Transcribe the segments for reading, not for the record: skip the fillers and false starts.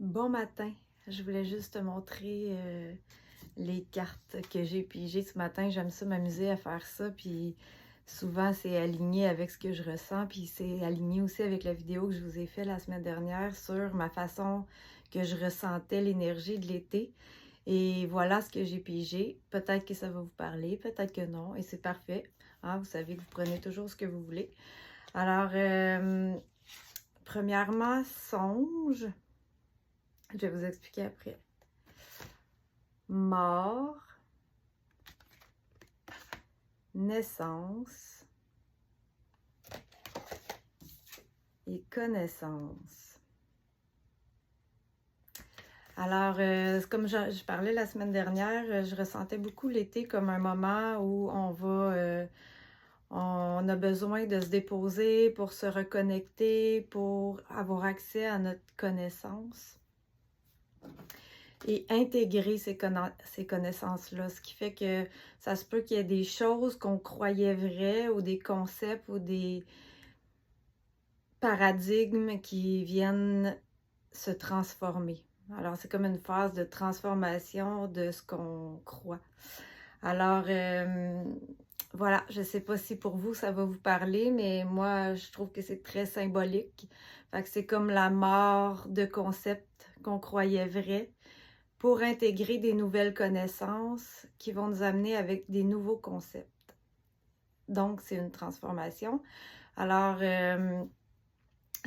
Bon matin, je voulais juste te montrer les cartes que j'ai pigées ce matin. J'aime ça m'amuser à faire ça, puis souvent c'est aligné avec ce que je ressens, puis c'est aligné aussi avec la vidéo que je vous ai fait la semaine dernière sur ma façon que je ressentais l'énergie de l'été. Et voilà ce que j'ai pigé. Peut-être que ça va vous parler, peut-être que non, et c'est parfait. Hein, vous savez que vous prenez toujours ce que vous voulez. Alors, premièrement, songe. Je vais vous expliquer après. Mort, naissance et connaissance. Alors, comme je parlais la semaine dernière, je ressentais beaucoup l'été comme un moment où on a besoin de se déposer pour se reconnecter, pour avoir accès à notre connaissance et intégrer ces connaissances-là. Ce qui fait que ça se peut qu'il y ait des choses qu'on croyait vraies ou des concepts ou des paradigmes qui viennent se transformer. Alors, c'est comme une phase de transformation de ce qu'on croit. Alors, voilà, je ne sais pas si pour vous, ça va vous parler, mais moi, je trouve que c'est très symbolique. Fait que c'est comme la mort de concepts qu'on croyait vrais pour intégrer des nouvelles connaissances qui vont nous amener avec des nouveaux concepts. Donc, c'est une transformation. Alors,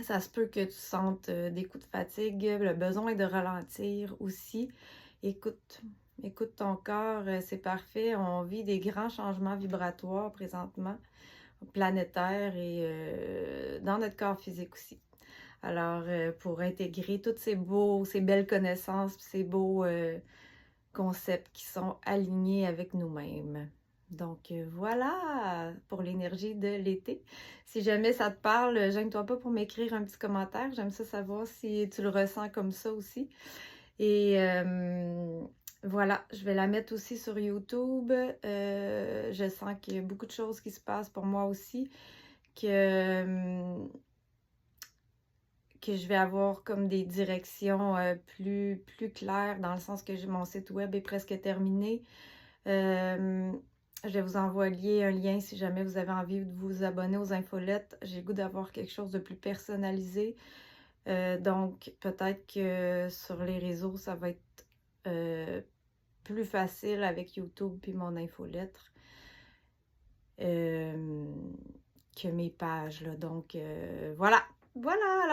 ça se peut que tu sentes des coups de fatigue, le besoin de ralentir aussi. Écoute ton corps, c'est parfait. On vit des grands changements vibratoires présentement, planétaires et dans notre corps physique aussi. Alors, pour intégrer toutes ces belles connaissances, ces beaux concepts qui sont alignés avec nous-mêmes. Donc voilà pour l'énergie de l'été. Si jamais ça te parle, gêne-toi pas pour m'écrire un petit commentaire. J'aime ça savoir si tu le ressens comme ça aussi. Et voilà, je vais la mettre aussi sur YouTube. Je sens qu'il y a beaucoup de choses qui se passent pour moi aussi, que je vais avoir comme des directions plus claires, dans le sens que mon site web est presque terminé. Je vais vous envoyer un lien si jamais vous avez envie de vous abonner aux infolettes. J'ai le goût d'avoir quelque chose de plus personnalisé. Donc, peut-être que sur les réseaux, ça va être plus facile avec YouTube puis mon infolettre que mes pages, là. Donc, voilà. Voilà!